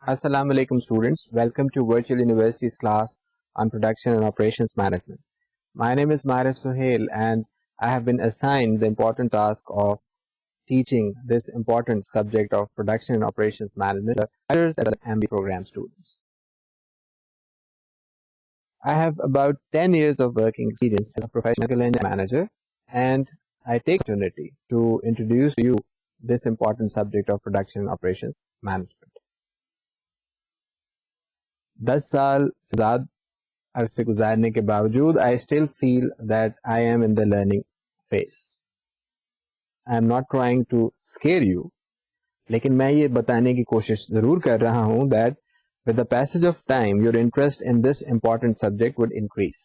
Assalamu alaikum students. Welcome to Virtual University's class on Production and Operations Management. My name is Marif Suhail and I have been assigned the important task of teaching this important subject of Production and Operations Management as an MBA program students. I have about 10 years of working experience as a professional engineering manager, and I take the opportunity to introduce to you this important subject of Production and Operations Management. 10 سال سے زیادہ عرصے گزارنے کے باوجود I still feel that I am in the learning phase. I am not trying to scare you, لیکن میں یہ بتانے کی کوشش ضرور کر رہا ہوں that with the passage of time your interest in this important subject would increase.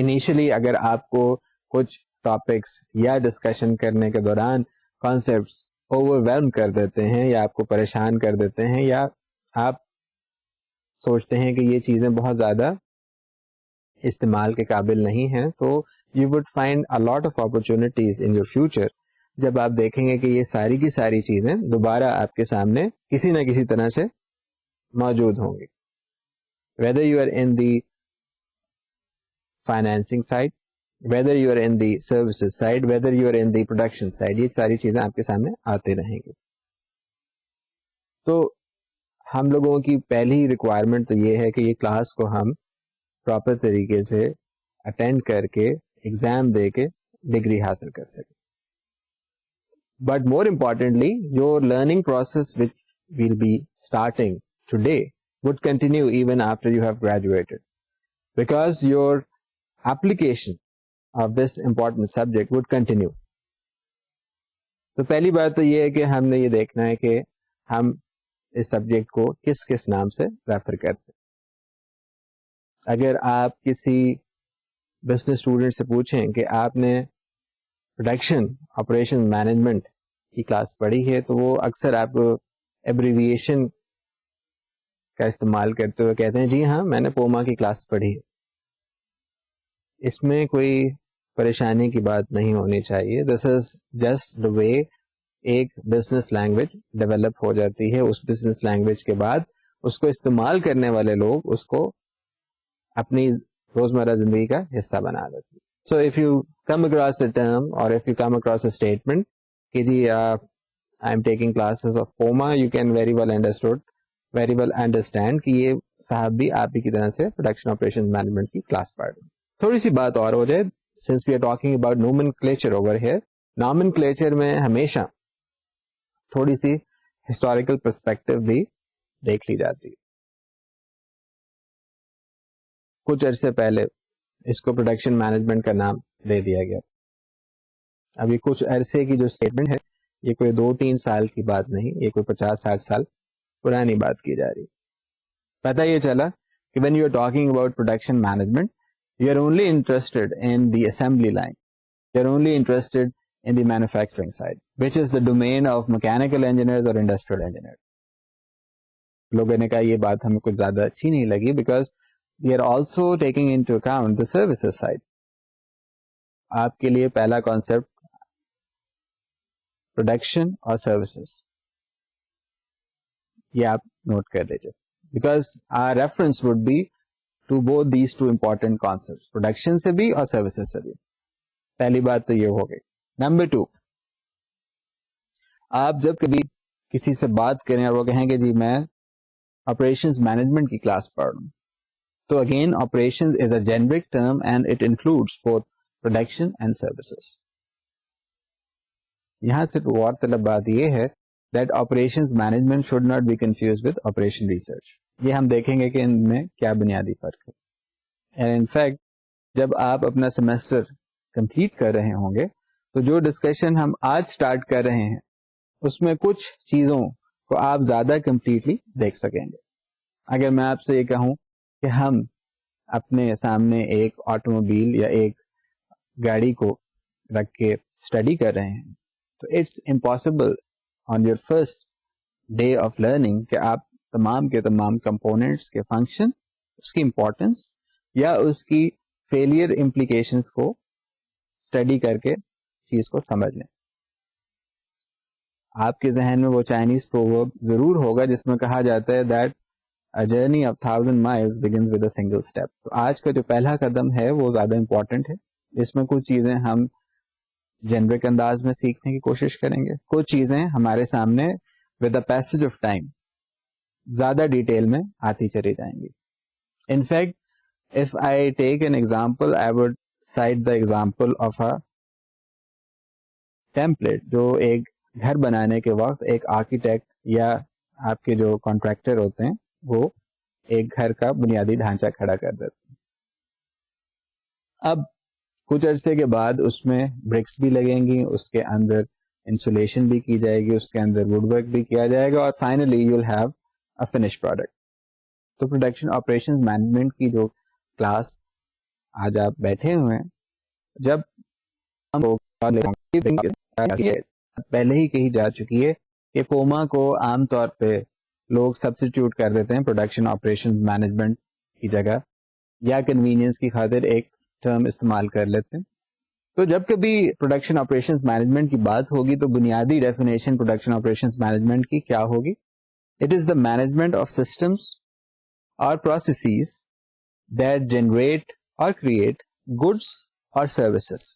Initially اگر آپ کو کچھ ٹاپکس یا ڈسکشن کرنے کے دوران کانسیپٹس overwhelm کر دیتے ہیں یا آپ کو پریشان کر دیتے ہیں یا آپ سوچتے ہیں کہ یہ چیزیں بہت زیادہ استعمال کے قابل نہیں ہیں تو you would find a lot of opportunities in your future جب آپ دیکھیں گے کہ یہ ساری کی ساری چیزیں دوبارہ آپ کے سامنے کسی نہ کسی طرح سے موجود ہوں گی. Whether you are in the financing side, whether you are in the services side, whether you are in the production side, یہ ساری چیزیں آپ کے سامنے آتے رہیں گی. تو ہم لوگوں کی پہلی ریکوائرمنٹ تو یہ ہے کہ یہ کلاس کو ہم پراپر طریقے سے اٹینڈ کر کے ایگزام دے کے ڈگری حاصل کر سکیں. But more importantly your learning process which will be starting today would continue even after you have graduated, because your application of this important subject would continue. تو پہلی بات تو یہ ہے کہ ہم نے یہ دیکھنا ہے کہ ہم اس سبجیکٹ کو کس کس نام سے ریفر کرتے. اگر آپ کسی بزنس اسٹوڈنٹ سے پوچھیں کہ آپ نے پروڈکشن آپریشن مینجمنٹ کی کلاس پڑھی ہے تو وہ اکثر آپ کو ایبریویشن کا استعمال کرتے ہوئے کہتے ہیں جی ہاں میں نے پوما کی کلاس پڑھی ہے. اس میں کوئی پریشانی کی بات نہیں ہونی چاہیے. دس از جسٹ دا وے ایک بزنس لینگویج ڈیولپ ہو جاتی ہے. اس بزنس لینگویج کے بعد اس کو استعمال کرنے والے لوگ اس کو اپنی روزمرہ زندگی کا حصہ بنا دیتے. So if you come across a term اور if you come across a statement کہ جی I am taking classes of پوما, you can very well understand کہ یہ صاحب بھی آپ ہی کی طرح سے پروڈکشن آپریشن مینجمنٹ کی کلاس پڑھ رہے ہیں. تھوڑی سی بات اور ہو جائے, since we are talking about nomenclature over here. Nomenclature میں ہمیشہ تھوڑی سی ہسٹوریکل پرسپیکٹو بھی دیکھ لی جاتی. کچھ عرصے پہلے اس کو پروڈکشن مینجمنٹ کا نام دے دیا گیا. ابھی کچھ عرصے کی جو اسٹیٹمنٹ ہے یہ کوئی 2-3 سال کی بات نہیں, یہ کوئی 50-60 سال پرانی بات کی جا رہی. پتہ یہ چلا کہ when you are talking about production management you are only interested in the assembly line, you are only interested in the manufacturing side, which is the domain of mechanical engineers or industrial engineers. لوگوں نے کہا یہ بات ہمیں کچھ زیادہ اچھی نہیں لگی because we are also taking into account the services side. آپ کے لیے پہلا کانسیپٹ پروڈکشن اور سروسز یہ آپ نوٹ کر لیجیے because our reference would be to both these two important concepts, production سے بھی اور سروسز سے بھی. پہلی بات تو یہ ہو گئی. نمبر 2, آپ جب کبھی کسی سے بات کریں اور وہ کہیں کہ جی میں آپریشنز مینجمنٹ کی کلاس پڑھ رہا ہوں تو again operations is a generic term and it includes both production and services. یہاں صرف غور طلب بات یہ ہے that operations management should not be confused with operation research. یہ ہم دیکھیں گے کہ ان میں کیا بنیادی فرق ہے. And in fact جب آپ اپنا سیمسٹر کمپلیٹ کر رہے ہوں گے تو جو ڈسکشن ہم آج سٹارٹ کر رہے ہیں اس میں کچھ چیزوں کو آپ زیادہ کمپلیٹلی دیکھ سکیں گے. اگر میں آپ سے یہ کہوں کہ ہم اپنے سامنے ایک آٹوموبائل یا ایک گاڑی کو رکھ کے اسٹڈی کر رہے ہیں تو it's impossible on your first day of learning کہ آپ تمام کے تمام کمپوننٹس کے فنکشن, اس کی امپورٹنس یا اس کی فیلئر امپلیکیشنس کو اسٹڈی کر کے چیز کو سمجھ لیں. آپ کے ذہن میں وہ چائنیز پروورب ضرور ہوگا جس میں کہا جاتا ہے that A journey of 1,000 miles begins with a single step. تو آج کا جو پہلا قدم ہے وہ زیادہ امپورٹنٹ ہے. اس میں کچھ چیزیں ہم جنرک انداز میں سیکھنے کی کوشش کریں گے, کچھ چیزیں ہمارے سامنے with the passage of time زیادہ ڈیٹیل میں آتی چلی جائیں گی. In fact, if I take an example, I would cite the example of a template جو ایک گھر بنانے کے وقت ایک آرکیٹیکٹ یا آپ کے جو کانٹریکٹر ہوتے ہیں وہ ایک گھر کا بنیادی ڈھانچہ کھڑا کر دیتے ہیں. اب کچھ عرصے کے بعد اس میں برکس بھی لگیں گی, اس کے اندر انسولیشن بھی کی جائے گی, اس کے اندر ووڈ ورک بھی کیا جائے گا, اور finally you will have a finish product. تو پروڈکشن آپریشن مینجمنٹ کی جو کلاس آج آپ بیٹھے ہوئے ہیں, جب پہلے ہی کہی جا چکی ہے کہ پوما کو عام طور پہ لوگ سبسٹیوٹ کر دیتے ہیں پروڈکشن آپریشن مینجمنٹ کی جگہ, یا کنوینئنس کی خاطر ایک ٹرم استعمال کر لیتے ہیں. تو جب کبھی پروڈکشن آپریشن مینجمنٹ کی بات ہوگی تو بنیادی ڈیفینیشن پروڈکشن آپریشن مینجمنٹ کی کیا ہوگی؟ It is the management of systems اور پروسیسز دیٹ جنریٹ اور کریٹ گڈس اور سروسز.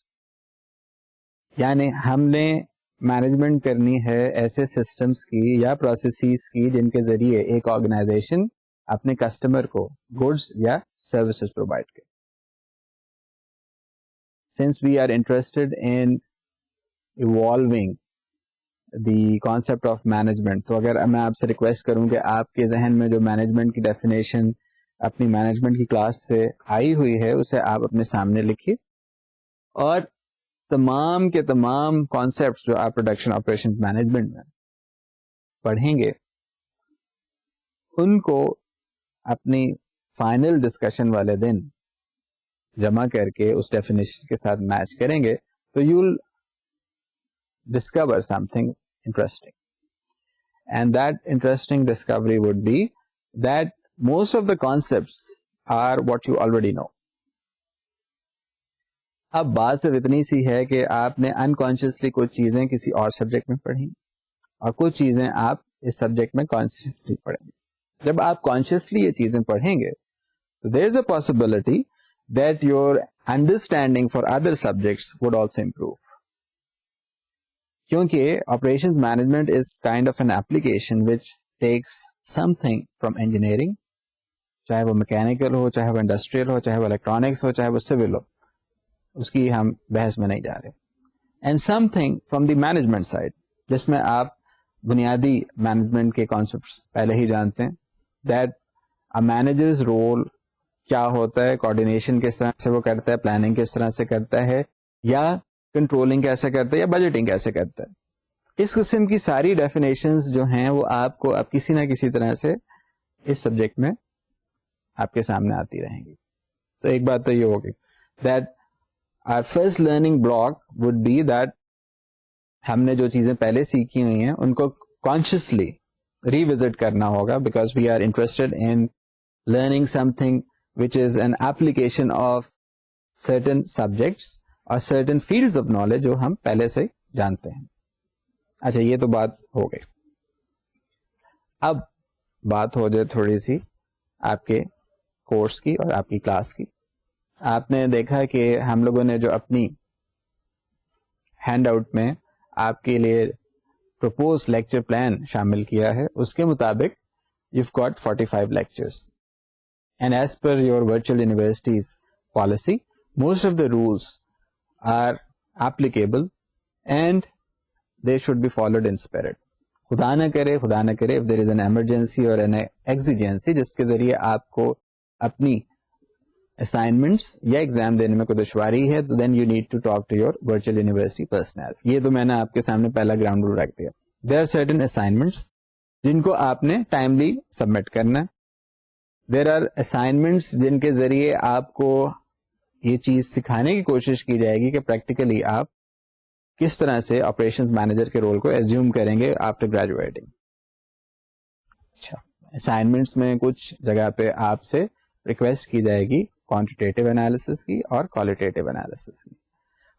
یعنی ہم نے مینجمنٹ کرنی ہے ایسے سسٹمز کی یا پروسیسز کی جن کے ذریعے ایک آرگنائزیشن اپنے کسٹمر کو گڈس یا سروسز پرووائڈ کرے. Since we are interested in evolving the concept of management, تو اگر میں آپ سے ریکویسٹ کروں کہ آپ کے ذہن میں جو مینجمنٹ کی ڈیفینیشن اپنی مینجمنٹ کی کلاس سے آئی ہوئی ہے اسے آپ اپنے سامنے لکھیے, اور تمام کے تمام کانسیپٹس جو آپ پروڈکشن آپریشن مینجمنٹ میں پڑھیں گے ان کو اپنی فائنل ڈسکشن والے دن جمع کر کے اس ڈیفینیشن کے ساتھ میچ کریں گے تو you will discover something interesting. And that interesting discovery would be that most of the concepts are what you already know. اب بات صرف اتنی سی ہے کہ آپ نے انکانشیسلی کچھ چیزیں کسی اور سبجیکٹ میں پڑھی اور کچھ چیزیں آپ اس سبجیکٹ میں کانشیسلی پڑھیں گے. جب آپ کانشیسلی یہ چیزیں پڑھیں گے تو there is a possibility that your understanding for other subjects would also improve. کیونکہ operations management is kind of an application which takes something from engineering, چاہے وہ میکینیکل ہو, چاہے وہ انڈسٹریل ہو, چاہے وہ الیکٹرانکس ہو, چاہے وہ سول ہو, اس کی ہم بحث میں نہیں جا رہے. And some thing from the management side, جس میں آپ بنیادی مینجمنٹ کے کانسیپٹس پہلے ہی جانتے ہیں, دیٹ اے مینیجرز رول کیا ہوتا ہے, کوآرڈینیشن کس طرح سے وہ کرتا ہے, پلاننگ کس طرح سے کرتا ہے, یا کنٹرولنگ کیسے کرتا ہے, یا بجٹنگ کیسے کرتا ہے. اس قسم کی ساری ڈیفینیشنز جو ہیں وہ آپ کو اب کسی نہ کسی طرح سے اس سبجیکٹ میں آپ کے سامنے آتی رہیں گی. تو ایک بات تو یہ ہوگی that our first learning block would be that ہم نے جو چیزیں پہلے سیکھی ہوئی ہیں ان کو consciously revisit کرنا ہوگا, because we are interested in learning something which is an application of certain subjects or certain fields of knowledge جو ہم پہلے سے جانتے ہیں. اچھا, یہ تو بات ہو گئی. اب بات ہو جائے تھوڑی سی آپ کے کورس کی اور آپ کی کلاس کی. آپ نے دیکھا کہ ہم لوگوں نے جو اپنی ہینڈ آؤٹ میں آپ کے لیے پروپوز لیکچر پلان شامل کیا ہے اس کے مطابق you've got 45 lectures, and as per your virtual university's policy most of the rules are applicable and they should be followed in spirit. خدا نہ کرے if there is an emergency or an exigency جس کے ذریعے آپ کو اپنی assignments یا ایگزام دینے میں کوئی دشواری ہے تو then you need to talk to your Virtual University personnel. یہ تو میں نے آپ کے سامنے پہلا گراؤنڈ رول رکھ دیا. دیر آر سرٹن اسائنمنٹس جن کو آپ نے ٹائملی سبمٹ کرنا ہے. دیر آر اسائنمنٹس جن کے ذریعے آپ کو یہ چیز سکھانے کی کوشش کی جائے گی کہ پریکٹیکلی آپ کس طرح سے آپریشنز مینیجر کے رول کو ایزیوم کریں گے آفٹر گریجویٹنگ. اچھا, اسائنمنٹس میں کچھ جگہ پہ آپ سے ریکویسٹ کی جائے گی کوانٹیٹیو انالیسس کی اور کوالٹیٹیو انالیسس کی.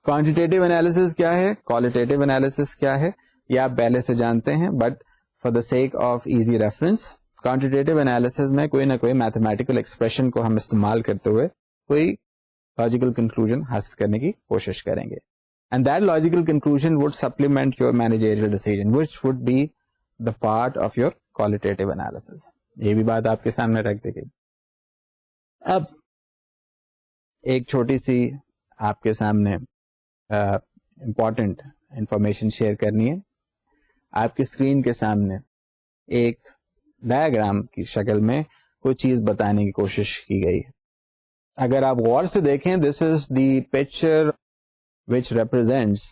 کوانٹیٹیو انالیسس کیا ہے, کوالٹیٹیو انالیسس کیا ہے؟ یہ آپ پہلے سے جانتے ہیں, but for the sake of easy reference quantitative analysis میں کوئی نہ کوئی میتھمیٹیکل ایکسپریشن کو ہم استعمال کرتے ہوئے کوئی لاجیکل کنکلوژن حاصل کرنے کی کوشش کریں گے. And that logical conclusion would supplement your managerial decision which would be the part of your qualitative analysis. یہ بھی بات آپ کے سامنے رکھ دی گئی. اب ایک چھوٹی سی آپ کے سامنے امپورٹنٹ انفارمیشن شیئر کرنی ہے. آپ کی اسکرین کے سامنے ایک ڈایاگرام کی شکل میں کوئی چیز بتانے کی کوشش کی گئی ہے. اگر آپ غور سے دیکھیں, this is the picture which represents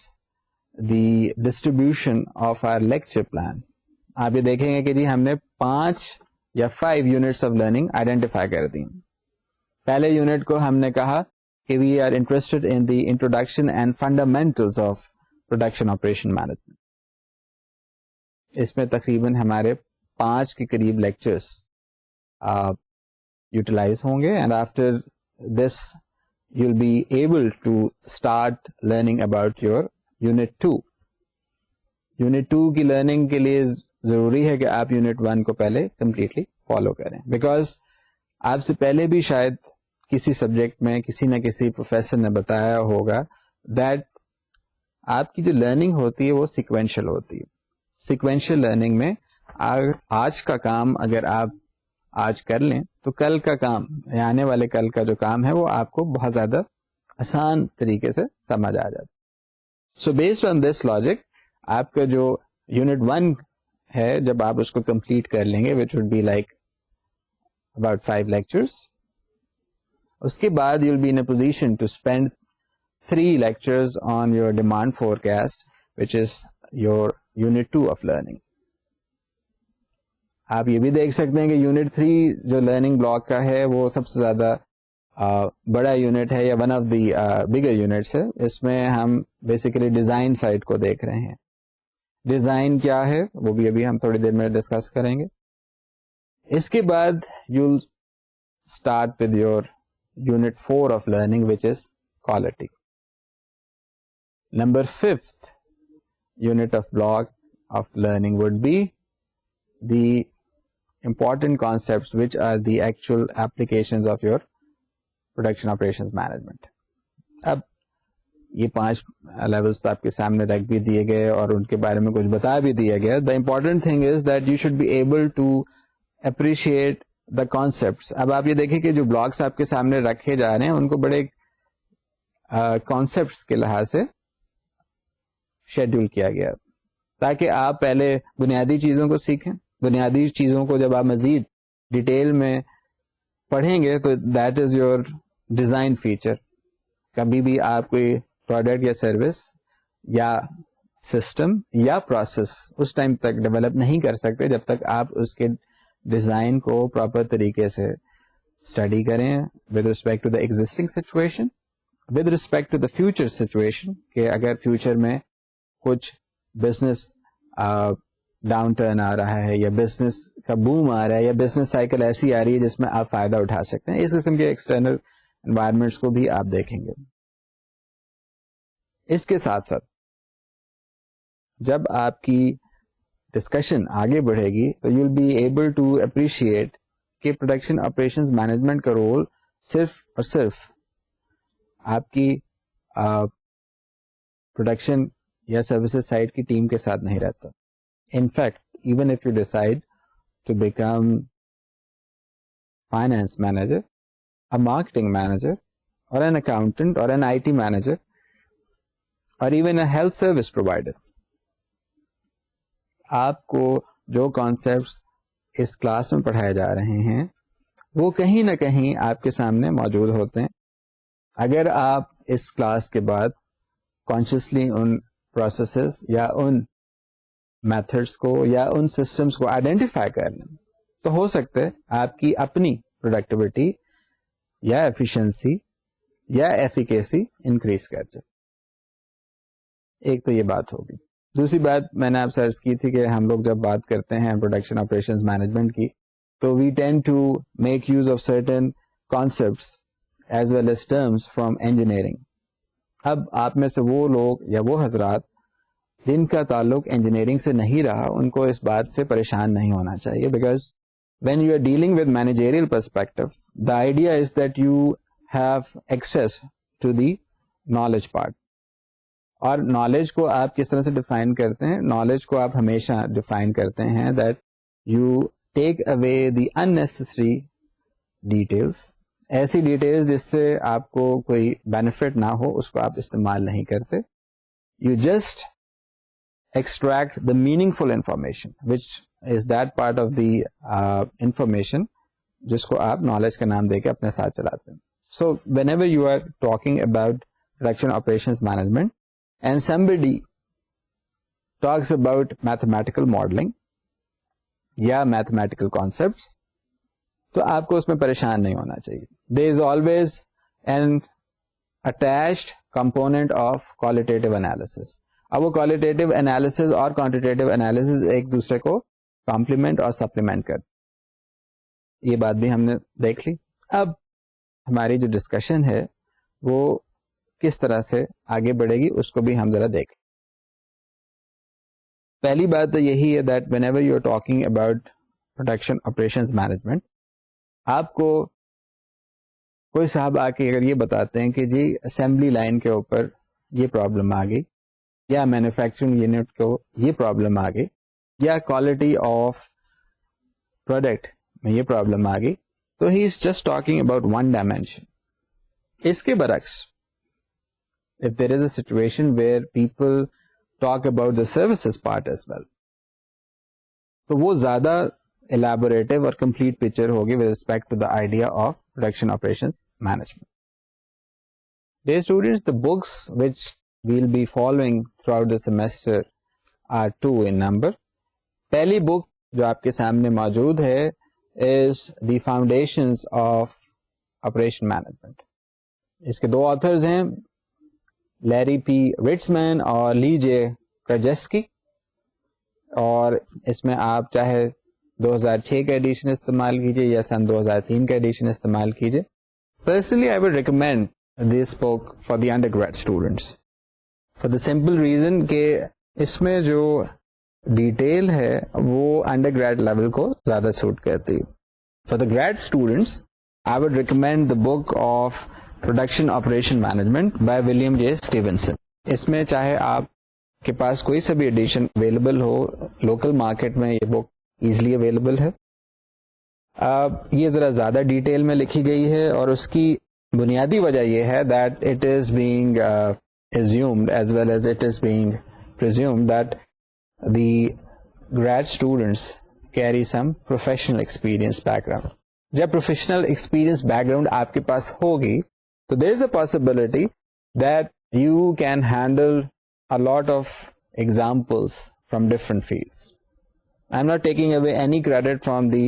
the distribution of our lecture plan. آپ یہ دیکھیں گے کہ جی ہم نے 5 یا 5 یونٹس آف لرننگ آئیڈینٹیفائی کر دی. پہلے یونٹ کو ہم نے کہا کہ we are interested in the introduction and fundamentals of production operation management. اس میں تقریباً ہمارے 5 کے قریب لیکچرس یوٹیلائز ہوں گے. And after this you will be able to start learning about your unit 2. Unit 2 کی لرننگ کے لیے ضروری ہے کہ آپ یونٹ 1 کو پہلے کمپلیٹلی فالو کریں, بیکاز آپ سے پہلے بھی شاید کسی سبجیکٹ میں کسی نہ کسی پروفیسر نے بتایا ہوگا دیٹ آپ کی جو لرننگ ہوتی ہے وہ سیکوینشل ہوتی ہے. سیکوینشل لرننگ میں آج کا کام اگر آپ آج کر لیں تو کل کا کام, آنے والے کل کا جو کام ہے وہ آپ کو بہت زیادہ آسان طریقے سے سمجھ آ جاتا. So based on this logic آپ کا جو یونٹ 1 ہے جب آپ اس کو کمپلیٹ کر لیں گے which would be like about 5 lectures, اس کے بعد you will be in a position to spend 3 lectures on your demand forecast which is your unit 2 of learning. آپ یہ بھی دیکھ سکتے ہیں کہ یونٹ 3 جو لرننگ بلاک کا ہے وہ سب سے زیادہ بڑا یونٹ ہے یا one of the bigger units ہے. اس میں ہم بیسیکلی ڈیزائن سائڈ کو دیکھ رہے ہیں. ڈیزائن کیا ہے وہ بھی ابھی ہم تھوڑی دیر میں ڈسکس کریں گے. اس کے بعد you will start with your unit 4 of learning which is quality. Number 5th unit of block of learning would be the important concepts which are the actual applications of your production operations management. اب یہ 5 levels تو آپ کے سامنے رکھ بھی دیے گئے اور ان کے بارے میں کچھ بتا بھی دیا گیا. The important thing is that you should be able to appreciate the concepts. اب آپ یہ دیکھیں کہ جو بلاکس آپ کے سامنے رکھے جا رہے ہیں ان کو بڑے کانسیپٹس کے لحاظ سے شیڈول کیا گیا تاکہ آپ پہلے بنیادی چیزوں کو سیکھیں. بنیادی چیزوں کو جب آپ مزید ڈیٹیل میں پڑھیں گے تو that is your design feature. کبھی بھی آپ کوئی پروڈکٹ یا سروس یا سسٹم یا پروسیس اس ٹائم تک ڈیولپ نہیں کر سکتے جب تک آپ اس کے ڈیزائن کو پراپر طریقے سے اسٹڈی کریں with respect to the existing situation, with respect to the future situation, کہ اگر فیوچر میں کچھ بزنس ڈاؤن ٹرن آ رہا ہے یا بزنس کا بوم آ رہا ہے یا بزنس سائیکل ایسی آ رہی ہے جس میں آپ فائدہ اٹھا سکتے ہیں, اس قسم کے ایکسٹرنل انوائرمنٹس کو بھی آپ دیکھیں گے. اس کے ساتھ ساتھ جب آپ کی ڈسکشن آگے بڑھے گی تو you will be able to appreciate کہ پروڈکشن آپریشنز مینجمنٹ کا رول صرف اور صرف آپ کی پروڈکشن یا سروسز سائٹ کی ٹیم کے ساتھ نہیں رہتا. In fact even if you decide to become finance manager, a marketing manager, or an accountant, or an IT manager, or even a health service provider, آپ کو جو کانسیپٹس اس class میں پڑھائے جا رہے ہیں وہ کہیں نہ کہیں آپ کے سامنے موجود ہوتے ہیں. اگر آپ اس کلاس کے بعد کانشیسلی ان پروسیسز یا ان میتھڈس کو یا ان سسٹمز کو آئیڈینٹیفائی کر لیں تو ہو سکتا ہے آپ کی اپنی پروڈکٹیوٹی یا ایفیشنسی یا ایفیکیسی انکریز کر جائے. ایک تو یہ بات ہوگی. دوسری بات میں نے آپ سے عرض کی تھی کہ ہم لوگ جب بات کرتے ہیں پروڈکشن آپریشنز مینجمنٹ کی تو we tend to make use of certain concepts as well as terms from engineering. اب آپ میں سے وہ لوگ یا وہ حضرات جن کا تعلق انجینئرنگ سے نہیں رہا ان کو اس بات سے پریشان نہیں ہونا چاہیے, because when you are dealing with managerial perspective, the idea is that you have access to the knowledge part. اور نالج کو آپ کس طرح سے ڈیفائن کرتے ہیں؟ نالج کو آپ ہمیشہ ڈیفائن کرتے ہیں that you take away the unnecessary details. ایسی ڈیٹیلز جس سے آپ کو کوئی بینیفٹ نہ ہو اس کو آپ استعمال نہیں کرتے. You just extract the meaningful information, which is that part of the information جس کو آپ نالج کا نام دے کے اپنے ساتھ چلاتے ہیں. So whenever you are talking about production operations management and somebody talks about mathematical modeling یا mathematical concepts, تو آپ کو اس میں پریشان نہیں ہونا چاہیے. There is always an attached component of qualitative analysis. اب وہ qualitative analysis اور quantitative analysis ایک دوسرے کو کمپلیمنٹ اور سپلیمنٹ کر, یہ بات بھی ہم نے دیکھ لی. اب ہماری جو ڈسکشن ہے وہ کس طرح سے آگے بڑھے گی اس کو بھی ہم ذرا دیکھ. پہلی بات تو یہی ہے that whenever you are talking about production operations management, آپ کو کوئی صاحب آ کے اگر یہ بتاتے ہیں کہ جی اسمبلی لائن کے اوپر یہ پرابلم آ گئی, یا مینوفیکچرنگ یونٹ کو یہ پرابلم آ گئی, یا کوالٹی آف پروڈکٹ میں یہ پرابلم آ گئی, تو he is just talking about one dimension. اس کے برعکس if there is a situation where people talk about the services part as well, تو وہ زیادہ elaborative اور complete picture ہوگی with respect to the idea of production operations management. Dear students, the books which we'll be following throughout the semester are 2 in number. پہلی بک جو آپ کے سامنے موجود ہے is The Foundations of Operation Management. اس کے 2 authors ہیں, لیری پی ریٹسمین اور لی جے کرجسکی, اور اس میں آپ چاہے 2006 کا ایڈیشن استعمال کیجئے یا سن 2003 کا ایڈیشن استعمال کیجئے. Personally, I would recommend this book for the undergrad students for the simple reason کہ اس میں جو ڈیٹیل ہے وہ انڈر گریڈ لیول کو زیادہ سوٹ کرتی ہے. For the grade students I would recommend the book of production operation management by William J Stevenson. اس میں چاہے آپ کے پاس کوئی سا بھی ایڈیشن اویلیبل ہو, لوکل مارکیٹ میں یہ بک ایزلی اویلیبل ہے. یہ ذرا زیادہ ڈیٹیل میں لکھی گئی ہے اور اس کی بنیادی وجہ یہ ہے that it is being assumed as well as it is being presumed that the grad students carry some professional experience background. جب professional experience background آپ کے پاس ہوگی تو there is a possibility that you can handle a lot of examples from different fields. I'm not taking away any credit from the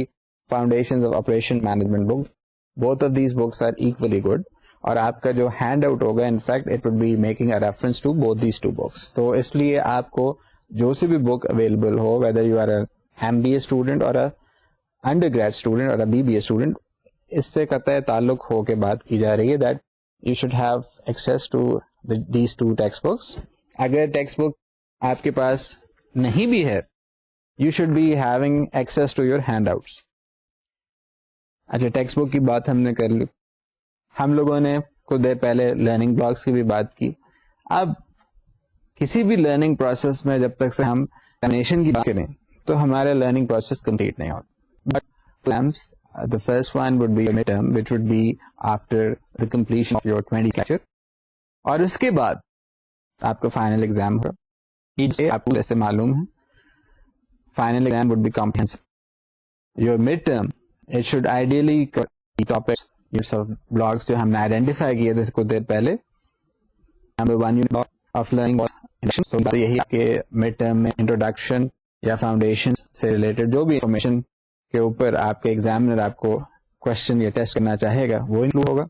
Foundations of Operation Management book. Both of these books are equally good. اور آپ کا جو handout ہوگا in fact it would be making a reference to both these 2 books. تو اس لیے آپ کو جو سی بھی بک اویلیبل ہو, whether you are a M B A student اور انڈر گریڈ اسٹوڈنٹ اور بی بی اے اسٹوڈنٹ, اس سے قطع تعلق ہو کے بات کی جا رہی ہے that you should have access to these 2 text books. اگر ٹیکسٹ بک آپ کے پاس نہیں بھی ہے, you should be having access to your handouts. اچھا, ٹیکسٹ بک کی بات ہم نے کر لی. ہم لوگوں نے کچھ دیر پہلے لرننگ بلاکس کی بھی بات کی. اب کسی بھی لرننگ پروسیس میں جب تک سے ہم ایگزامینیشن کی بات کریں تو ہمارے لرننگ پروسیس کمپلیٹ نہیں ہوتا. But the first one would be your midterm, which would be after the completion of your 20 lecture. اور اس کے بعد آپ کا فائنل ایگزام ہوگا. آپ کو جیسے معلوم ہے final exam would be comprehensive. Your midterm, it should ideally cover the topics blocks جو ہم نے آئیڈینٹیفائی کیے تھے کچھ دیر پہلے. نمبر 1 یونٹ آف لرننگ, یہی کہ مڈ ٹرم میں انٹروڈکشن یا فاؤنڈیشن سے ریلیٹڈ جو بھی انفارمیشن کے اوپر آپ کے ایگزامنر آپ کو کوشچن یا ٹیسٹ کرنا چاہے گا وہ انکلوڈ ہوگا.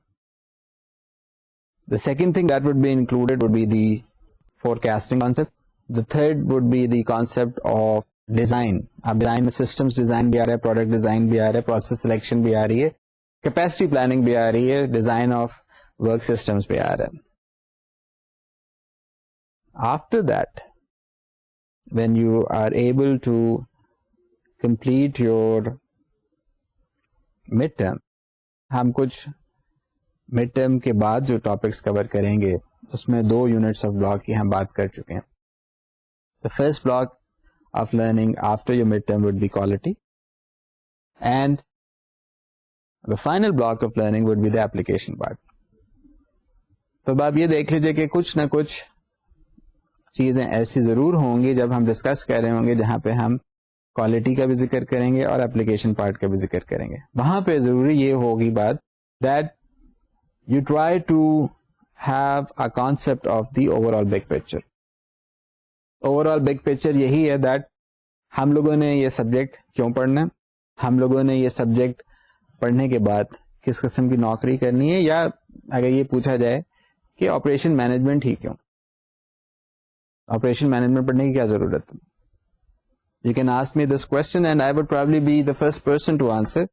The second thing that would be included would be the forecasting concept. The third would be the concept of design. اب ڈیزائن میں سسٹمس ڈیزائن بھی آ رہا ہے, پروڈکٹ ڈیزائن بھی آ رہا ہے, پروسیس سلیکشن بھی آ رہی ہے, کیپیسٹی پلاننگ بھی آ رہی ہے, ڈیزائن آف ورک سسٹمس بھی آ رہا ہے. After that when you are able to complete your mid term, ہم کچھ مڈ ٹرم کے بعد جو ٹاپکس کور کریں گے اس میں 2 یونٹس آف بلاک کی ہم بات کر چکے ہیں. The first block of learning after your mid term would be quality, and the final block of learning would be the application part. تو اب آپ یہ دیکھ لیجیے کہ کچھ نہ کچھ چیزیں ایسی ضرور ہوں گی جب ہم ڈسکس کر رہے ہوں گے جہاں پہ ہم کوالٹی کا بھی ذکر کریں گے اور اپلیکیشن پارٹ کا بھی ذکر کریں گے. وہاں پہ ضروری یہ ہوگی بات that you try to have a concept of the overall big picture. Overall big picture یہی ہے دیٹ ہم لوگوں نے یہ سبجیکٹ کیوں پڑھنا ہے, ہم لوگوں نے یہ سبجیکٹ پڑھنے کے بعد کس قسم کی نوکری کرنی ہے, یا اگر یہ پوچھا جائے کہ آپریشن مینجمنٹ ہی کیوں, آپریشن مینجمنٹ پڑھنے کی کیا ضرورت ہے. You can ask me this question and I would probably be the first person to answer.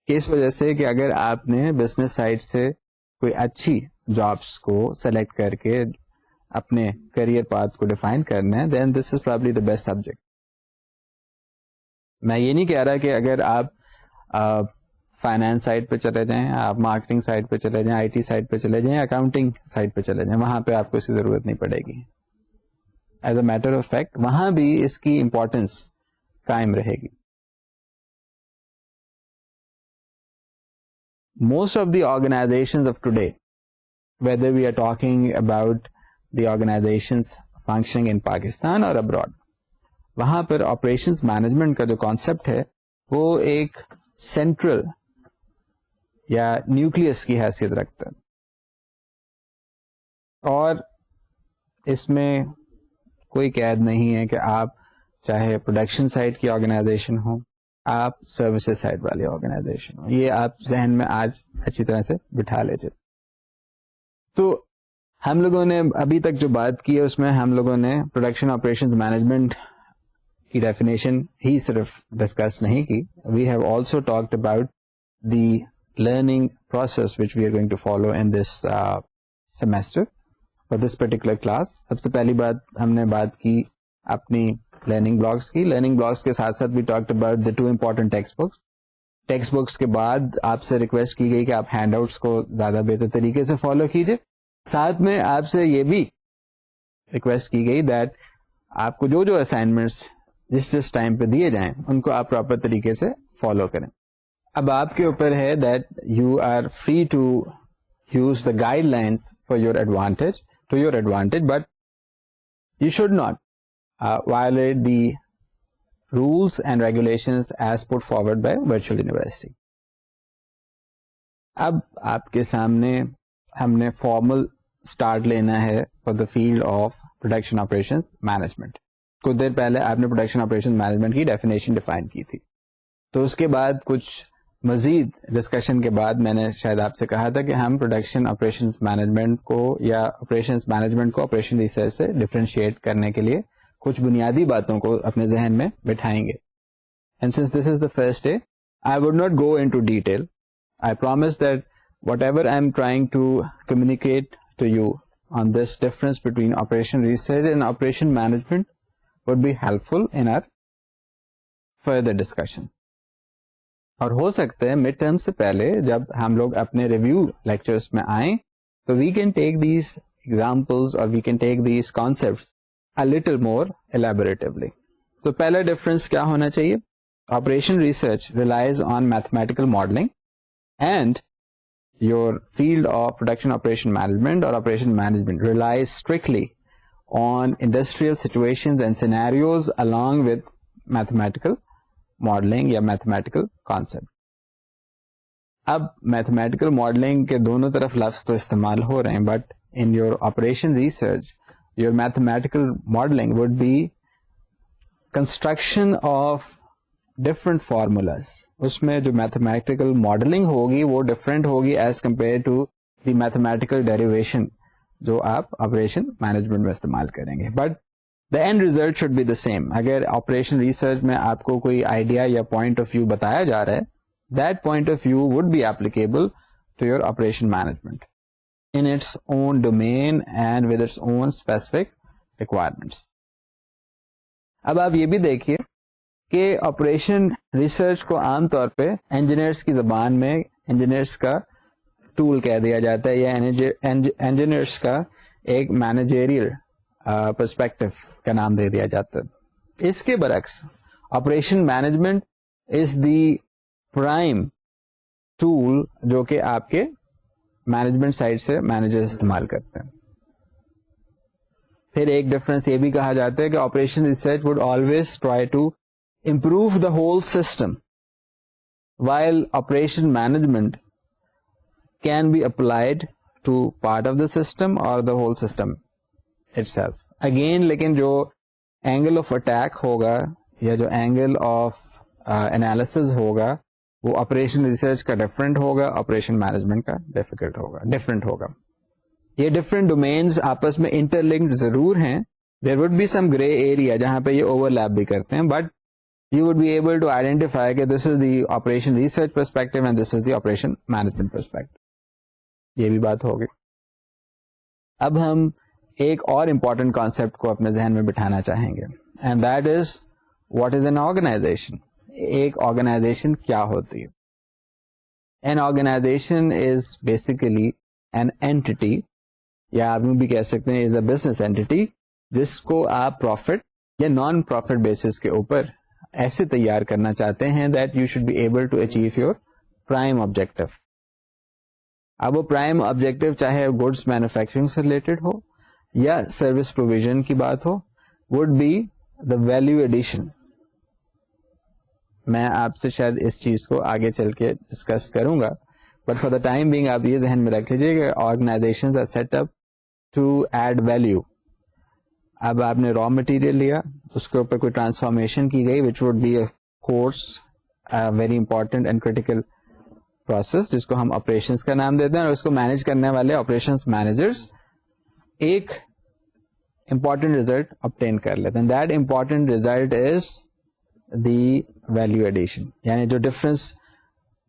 کہ اس وجہ سے کہ اگر آپ نے بزنس سائڈ سے کوئی اچھی جابس کو سلیکٹ کر کے اپنے کریئر پاتھ کو ڈیفائن کرنا ہے, then this is probably the best subject. میں یہ نہیں کہہ رہا کہ اگر آپ فائنانس سائڈ پہ چلے جائیں, آپ مارکیٹنگ سائڈ پہ چلے جائیں, آئی ٹی سائڈ پہ چلے جائیں, اکاؤنٹنگ سائڈ پہ چلے جائیں, وہاں پہ آپ کو اس کی ضرورت نہیں پڑے گی. As a matter of fact وہاں بھی اس کی امپورٹینس قائم رہے گی. Most of the organizations of today, whether we are talking about the organizations functioning in Pakistan or abroad, وہاں پر operations management کا جو concept ہے وہ ایک central یا nucleus کی حیثیت رکھتا ہے, اور اس میں کوئی قید نہیں ہے کہ آپ چاہے پروڈکشن سائڈ کی آرگنائزیشن ہو, آپ سروسز سائڈ والی آرگنائزیشن ہو. یہ آپ ذہن میں آج اچھی طرح سے بٹھا لیجیے. تو ہم لوگوں نے ابھی تک جو بات کی ہے اس میں ہم لوگوں نے پروڈکشن آپریشنز مینجمنٹ کی ڈیفینیشن ہی صرف ڈسکس نہیں کی. We have also talked about the learning process which we are going to follow in this semester for this particular class. سب سے پہلی بات ہم نے بات کی اپنی لرننگ بلاکس کی. لرننگ بلاکس کے ساتھ ساتھ بھی talked about the 2 important text books. Text books کے بعد آپ سے ریکویسٹ کی گئی کہ آپ ہینڈ آؤٹس کو زیادہ بہتر طریقے سے فالو کیجیے. ساتھ میں آپ سے یہ بھی ریکویسٹ کی گئی دیٹ آپ کو جو اسائنمنٹس جس ٹائم پہ دیے جائیں ان کو آپ پراپر طریقے سے فالو کریں. اب آپ کے اوپر ہے that you are free to use the guidelines for your advantage, to your advantage, but you should not violate the rules and regulations as put forward by virtual university. اب آپ کے سامنے ہم نے فارمل اسٹارٹ لینا ہے for the field of production operations management. کچھ دیر پہلے آپ نے پروڈکشن آپریشن مینجمنٹ کی ڈیفینیشن ڈیفائن کی تھی. تو اس کے بعد کچھ مزید ڈسکشن کے بعد میں نے شاید آپ سے کہا تھا کہ ہم پروڈکشن آپریشن مینجمنٹ کو یا آپریشنز مینجمنٹ کو آپریشن ریسرچ سے ڈفرینشیٹ کرنے کے لیے کچھ بنیادی باتوں کو اپنے ذہن میں بٹھائیں گے. And since this is the first day I would not go into detail. I promise that whatever I am trying to communicate to you on this difference between operation research and operation management would be helpful in our further discussion. اور ہو سکتا ہے mid term سے پہلے جب ہم لوگ اپنے ریویو لیکچرس میں آئیں تو we can take these examples اور we can take these concepts a little more elaboratively. تو پہلا ڈفرنس کیا ہونا چاہیے؟ Operation research relies on mathematical modeling and your field of production operation management or operation management relies strictly on industrial situations and scenarios along with mathematical modeling یا mathematical concept. اب mathematical modelling کے دونوں طرف لفظ تو استعمال ہو رہے ہیں, but in your operation research your mathematical modeling would be construction of different formulas. اس میں جو mathematical modeling ہوگی وہ different ہوگی as compared to the mathematical derivation جو آپ operation management میں استعمال کریں گے. But the end result should be the same. اگر operation research میں آپ کو کوئی idea یا point of view بتایا جا رہا ہے, that point of view would be applicable to your operation management in its own domain and with its own specific requirements. اب آپ یہ بھی دیکھیے کہ آپریشن ریسرچ کو عام طور پہ انجینئرس کی زبان میں انجینئرس کا ٹول کہہ دیا جاتا ہے, یا انجینئرس کا ایک مینیجریل پرسپیکٹو کا نام دے دیا جاتا ہے. اس کے برعکس operation management is the prime tool جو کہ آپ کے مینجمنٹ سائڈ سے مینیجر استعمال کرتے ہیں. پھر ایک ڈفرنس یہ بھی کہا جاتا ہے کہ operation research would always try to improve the whole system, while operation management can be applied to part of the system or the whole system itself. Again, لیکن جو angle of attack ہوگا یا جو angle of analysis ہوگا وہ operation research کا different ہوگا, operation management کا ڈفرینٹ ہوگا. یہ ڈفرینٹ ڈومینز آپس میں انٹرلنکڈ ضرور ہیں. There would be some grey area جہاں پہ یہ اوور لیپ بھی کرتے ہیں, but you would be able to identify کہ this is the operation research perspective and this is the operation management perspective. یہ بھی بات ہوگی. اب ہم ایک اور امپورٹنٹ کانسیپٹ کو اپنے ذہن میں بٹھانا چاہیں گے, and that is what is an organization. ایک آرگنائزیشن کیا ہوتی ہے؟ An organization is basically an entity, یا آپ بھی کہہ سکتے ہیں از اے بزنس اینٹی, جس کو آپ پروفٹ یا نان پروفٹ بیسس کے اوپر ایسے تیار کرنا چاہتے ہیں that you should be able to achieve your prime objective. اب وہ پرائم آبجیکٹو چاہے گڈس مینوفیکچرنگ سے ریلیٹڈ ہو یا سروس پروویژن کی بات ہو, would be the value addition. میں آپ سے شاید اس چیز کو آگے چل کے ڈسکس کروں گا, but for the time being آپ یہ ذہن میں رکھ لیجیے کہ organizations are set up to add value. اب آپ نے را مٹیریل لیا, اس کے اوپر کوئی ٹرانسفارمیشن کی گئی, which would be a course very important and critical process جس کو ہم آپریشنس کا نام دیتے ہیں, اور اس کو مینج کرنے والے آپریشنس مینیجرس ایک امپورٹنٹ ریزلٹ obtain کر لیتے ہیں. That important result is the value addition, یعنی جو ڈفرنس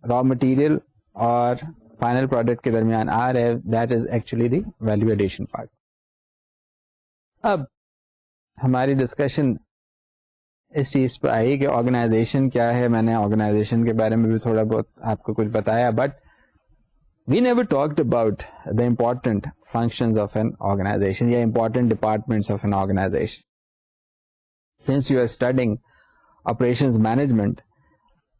را مٹیریل اور فائنل پروڈکٹ کے درمیان آ رہے, that is actually the value addition part. اب ہماری ڈسکشن اس چیز پہ آئی کہ آرگنائزیشن کیا ہے. میں نے آرگنائزیشن کے بارے میں بھی تھوڑا بہت آپ کو کچھ بتایا, but we never talked about the important functions of an organization یا important departments of an organization. Since you are studying operations management,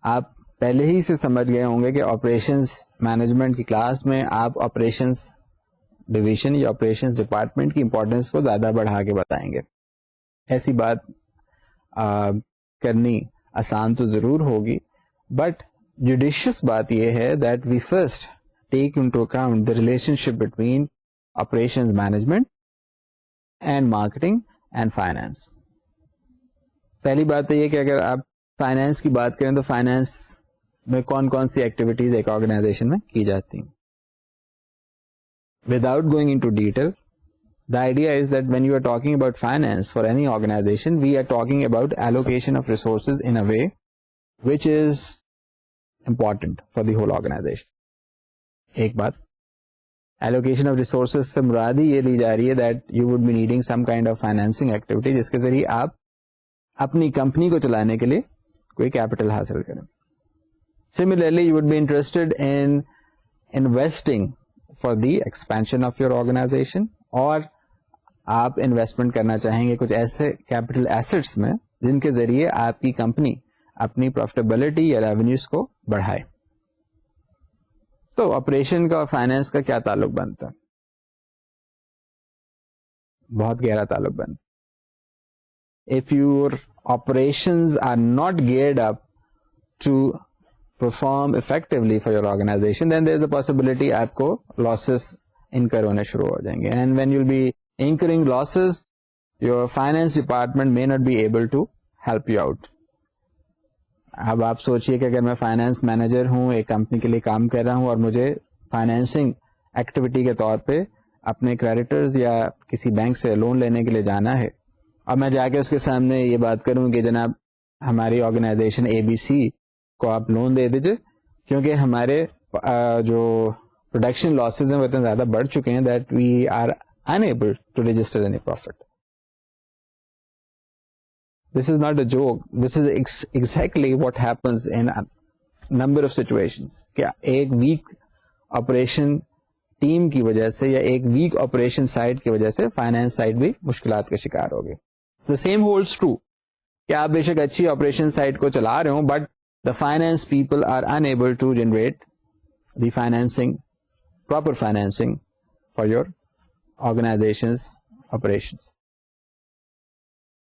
آپ پہلے ہی سے سمجھ گئے ہوں گے کہ آپریشنز مینجمنٹ کی کلاس میں آپ آپریشنز ڈویژن یا آپریشنز ڈپارٹمنٹ کی امپورٹنس کو زیادہ بڑھا کے بتائیں گے. ایسی بات کرنی آسان تو ضرور ہوگی, بٹ جوڈیشیس بات یہ ہے that we first take into account the relationship between operations management and marketing and finance. پہلی بات تو یہ کہ اگر آپ فائنانس کی بات کریں تو فائنانس میں کون کون سی ایکٹیویٹیز ایک آرگنائزیشن میں کی جاتی ہیں. Without going into detail, the idea is that when you are talking about finance for any organization, we are talking about allocation of resources in a way which is important for the whole organization. ایک بات, allocation of resources سے مراد ہی یہ لی جا رہی ہے that you would be needing some kind of financing activity جس کے ذریعے آپ اپنی کمپنی کو چلانے کے لیے کوئی کیپٹل حاصل کریں. Similarly, you would be interested in investing for the expansion of your organization, اور آپ انویسٹمنٹ کرنا چاہیں گے کچھ ایسے کیپٹل ایسٹس میں جن کے ذریعے آپ کی کمپنی اپنی پروفیٹیبلٹی یا ریونیوز کو بڑھائے. تو آپریشن کا اور فائنینس کا کیا تعلق بنتا ہے؟ بہت گہرا تعلق بنتا ہے. If your operations are not geared up to perform effectively for your organization, then there is a possibility آپ کو losses incur ہونے شروع ہو جائیں گے. And when you'll be incurring losses, your finance department may not be able to help you out. اب آپ سوچئے کہ اگر میں فائنانس مینیجر ہوں, ایک کمپنی کے لیے کام کر رہا ہوں, اور مجھے فائنینسنگ ایکٹیویٹی کے طور پہ اپنے کریڈیٹرز یا کسی بینک سے لون لینے کے لیے جانا ہے, اور میں جا کے اس کے سامنے یہ بات کروں کہ جناب ہماری آرگنائزیشن ABC کو آپ لون دے دیجئے کیونکہ ہمارے جو پروڈکشن لاسز ہیں وہ اتنے زیادہ بڑھ چکے ہیں that we are unable to register any profit. This is not a joke. This is exactly what happens in a number of situations. کہ ایک ویک آپریشن ٹیم کی وجہ سے یا ایک ویک آپریشن سائٹ کی وجہ سے فائنانس سائٹ بھی مشکلات کا شکار ہوگی. The same holds true کہ آپ بے شک اچھی آپریشن سائٹ کو چلا رہے ہوں, but the finance people are unable to generate the financing, proper financing for your organization's operations.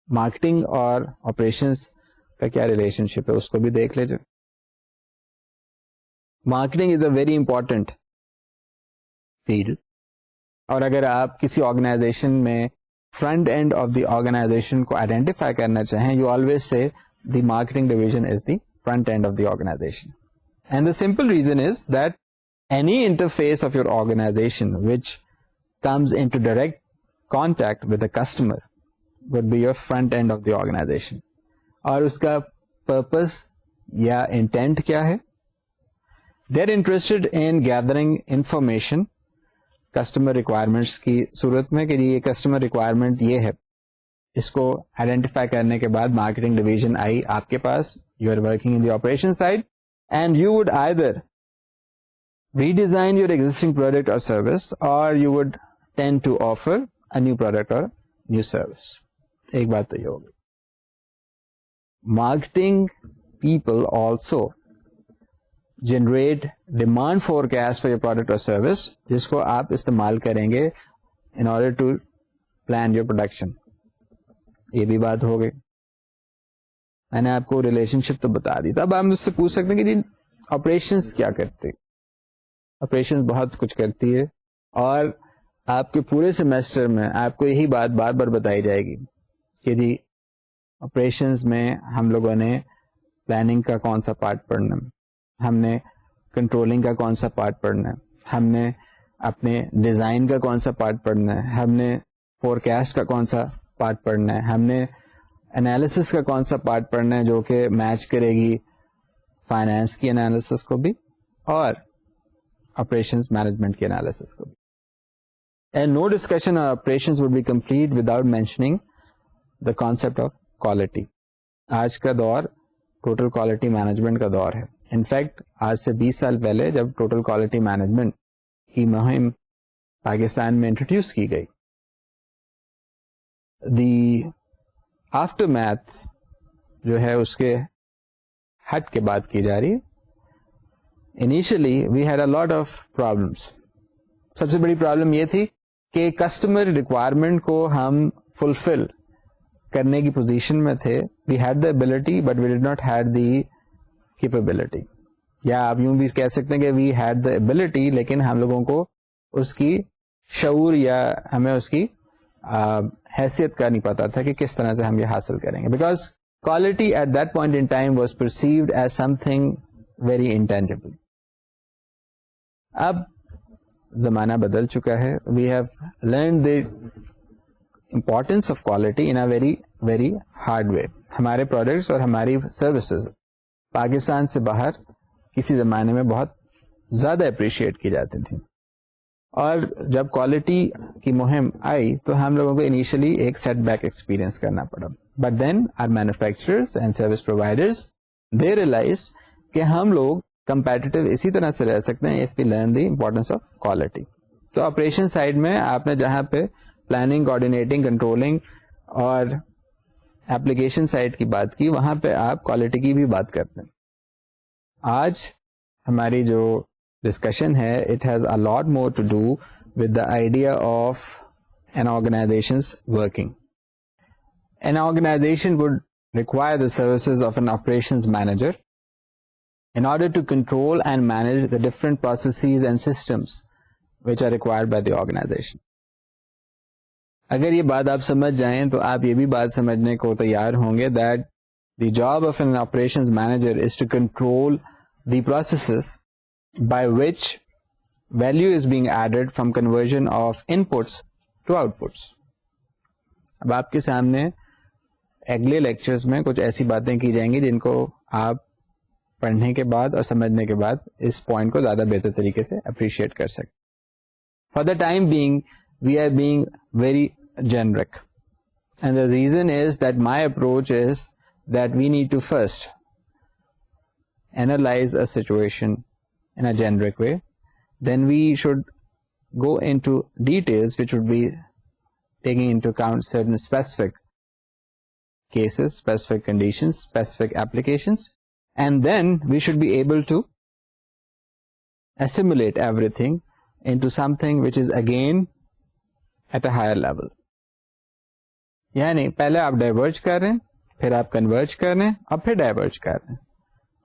Marketing اور آپریشنس کا کیا ریلیشن شپ ہے اس کو بھی دیکھ لیجیے. Marketing is a very important field, اور اگر آپ کسی آرگنائزیشن میں front end of the organization کو آئیڈینٹیفائی کرنا چاہیں, you always say the marketing division is the front end of the organization. And the simple reason is that any interface of your organization which comes into direct contact with the customer would be your front end of the organization. اور اس کا purpose یا intent کیا ہے؟ They're interested in gathering information customer requirements کی صورت میں کہ یہ customer requirement یہ ہے. اس کو identify کرنے کے بعد marketing division آئی آپ کے پاس, you are working in the operation side and you would either redesign your existing product or service or you would tend to offer a new product or new service. ایک بات تو یہ ہوگی. Marketing people also generate demand forecast for your product or service جس کو آپ استعمال کریں گے in order to plan your production. یہ بھی بات ہو گئی. میں نے آپ کو ریلیشن شپ تو بتا دی. اب آپ مجھ سے پوچھ سکتے ہیں کہ جی آپریشنس کیا کرتے؟ آپریشنس بہت کچھ کرتی ہے, اور آپ کے پورے سیمیسٹر میں آپ کو یہی بات بار بار بتائی جائے گی کہ جی آپریشنز میں ہم لوگوں نے پلاننگ کا کون سا پارٹ پڑھنا ہے, ہم نے کنٹرولنگ کا کون سا پارٹ پڑھنا ہے, ہم نے اپنے ڈیزائن کا کون سا پارٹ پڑھنا ہے, ہم نے فور کاسٹ کا کون سا پارٹ پڑھنا ہے, ہم نے انالیسس کا کون سا پارٹ پڑھنا ہے جو کہ میچ کرے گی فائنانس کی انالیسس کو بھی اور آپریشنز مینجمنٹ کی انالیسس کو بھی. And no discussion on operations would be complete without mentioning the concept of quality. آج کا دور ٹوٹل کوالٹی مینجمنٹ کا دور ہے. انفیکٹ آج سے 20 سال پہلے جب ٹوٹل کوالٹی مینجمنٹ کی مہم پاکستان میں انٹروڈیوس کی گئی, دی آفٹر میتھ جو ہے اس کے ہٹ کے بات کی جا رہی ہے. Initially we had a lot of problems. سب سے بڑی پرابلم یہ تھی کہ کسٹمر ریکوائرمنٹ کو ہم فلفل کرنے کی پوزیشن میں تھے. We had the ability but we did not had the capability, یا آپ یوں بھی کہہ سکتے ہیں کہ وی ہیڈ دا ایبلٹی لیکن ہم لوگوں کو اس کی شعور یا ہمیں اس کی حیثیت کا نہیں پتا تھا کہ کس طرح سے ہم یہ حاصل کریں گے, because quality at that point in time was perceived as something very intangible. اب زمانہ بدل چکا ہے. We have learn the importance of quality in a very very hard way. ہمارے پروڈکٹس اور ہماری سروسز پاکستان سے باہر کسی زمانے میں بہت زیادہ اپریشیٹ کی جاتی تھیں, اور جب کوالٹی کی مہم آئی تو ہم لوگوں کو انیشلی ایک سیٹ بیک ایکسپیرئنس کرنا پڑا. But then our manufacturers and service providers they realize کہ ہم لوگ کمپیٹیٹو اسی طرح سے رہ سکتے ہیں if we learn the importance of quality. تو آپریشن سائڈ میں آپ نے جہاں پہ پلاننگ, کوآرڈینیٹنگ, کنٹرولنگ اور ایپلیکیشن سائڈ کی بات کی, وہاں پہ آپ کوالٹی کی بھی بات کرتے ہیں. آج ہماری جو ڈسکشن ہے it has a lot more to do with the idea of an organizations working. An organization would require the services of an operations manager in order to control and manage the different processes and systems which are required by the organization. اگر یہ بات آپ سمجھ جائیں تو آپ یہ بھی بات سمجھنے کو تیار ہوں گے that the job of an operations manager is to control the processes by which value is being added from conversion of inputs to outputs. اب آپ کے سامنے اگلے لیکچرز میں کچھ ایسی باتیں کی جائیں گی جن کو آپ پڑھنے کے بعد اور سمجھنے کے بعد اس پوائنٹ کو زیادہ بہتر طریقے سے اپریشیٹ کر سکیں. For the time being we are being very generic. And the reason is that my approach is that we need to first analyze a situation in a generic way. Then we should go into details which would be taking into account certain specific cases, specific conditions, specific applications. And then we should be able to assimilate everything into something which is again at a higher level. یعنی پہلے آپ diverge کر رہے ہیں, پھر آپ converge کر رہے ہیں, اور پھر ڈائیورج کر رہے ہیں.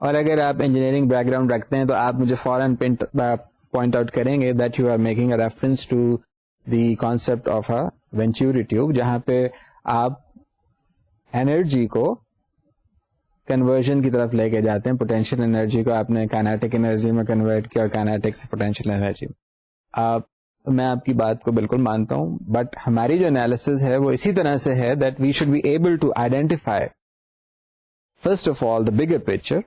اور اگر آپ انجینئرنگ بیک گراؤنڈ رکھتے ہیں تو آپ مجھے فوراً پوائنٹ آؤٹ کریں گے that you are making a reference to the concept of a venturi tube, جہاں پہ آپ انرجی کو کنورژن کی طرف لے کے جاتے ہیں. پوٹینشیل انرجی کو آپ نے کائنیٹک انرجی میں کنورٹ کیا, اور کائنیٹک سے پوٹینشیل انرجی. میں آپ کی بات کو بالکل مانتا ہوں, بٹ ہماری جو انالیسز ہے وہ اسی طرح سے ہے that we should be able to identify first of all the bigger picture,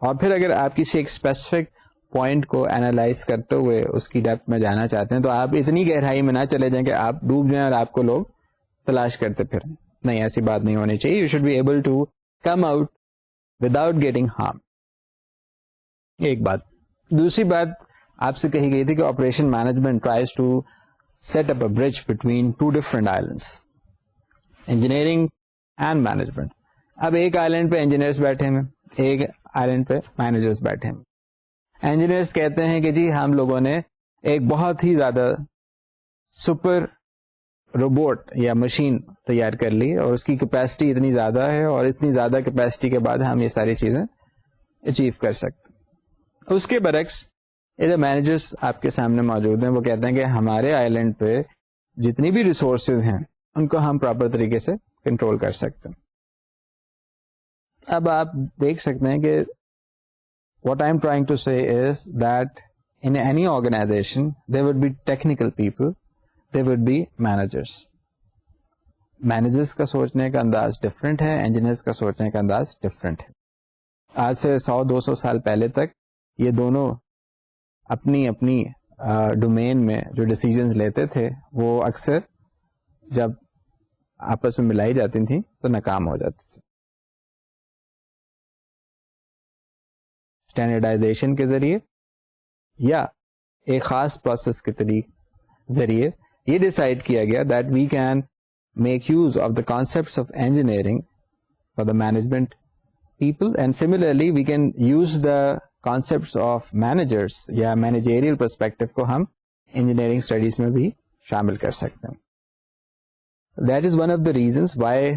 اور پھر اگر آپ کسی ایک اسپیسیفک پوائنٹ کو اینالائز کرتے ہوئے اس کی ڈیپتھ میں جانا چاہتے ہیں تو آپ اتنی گہرائی میں نہ چلے جائیں کہ آپ ڈوب جائیں اور آپ کو لوگ تلاش کرتے پھریں. نہیں, ایسی بات نہیں ہونی چاہیے. You should be able to come out without getting harm. ایک بات. دوسری بات آپ سے کہی گئی تھی کہ operation management tries to set up a bridge between two different islands, engineering and management. اب ایک آئلینڈ پہ انجینئرس بیٹھے ہیں, ایک آئلینڈ پہ مینیجرس بیٹھے ہیں. انجینئرس کہتے ہیں کہ جی ہم لوگوں نے ایک بہت ہی زیادہ سپر روبوٹ یا مشین تیار کر لی, اور اس کی کیپیسٹی اتنی زیادہ ہے, اور اتنی زیادہ کیپیسٹی کے بعد ہم یہ ساری چیزیں اچیو کر سکتے. اس کے برعکس ادھر مینیجرس آپ کے سامنے موجود ہیں, وہ کہتے ہیں کہ ہمارے آئی لینڈ پہ جتنی بھی ریسورسز ہیں ان کو ہم پراپر طریقے سے کنٹرول کر سکتے ہیں. اب آپ دیکھ سکتے ہیں کہ what I am trying to say is that in any organisation there would be technical people, there would be managers. Managers کا سوچنے کا انداز ڈفرینٹ ہے, انجینئرس کا سوچنے کا انداز ڈفرینٹ ہے. آج سے 100-200 سال پہلے تک یہ دونوں اپنی اپنی ڈومین میں جو ڈیسیژنز لیتے تھے وہ اکثر جب آپس میں ملائی جاتی تھیں تو ناکام ہو جاتی تھی. اسٹینڈرڈائزیشن کے ذریعے یا ایک خاص پروسیس کے ذریعے یہ ڈیسائیڈ کیا گیا that we can make use of the concepts of engineering for the management people, and similarly we can use the concepts of managers یا مینیجیریل پرسپیکٹو کو ہم انجینئرنگ اسٹڈیز میں بھی شامل کر سکتے ہیں. That is one of the reasons why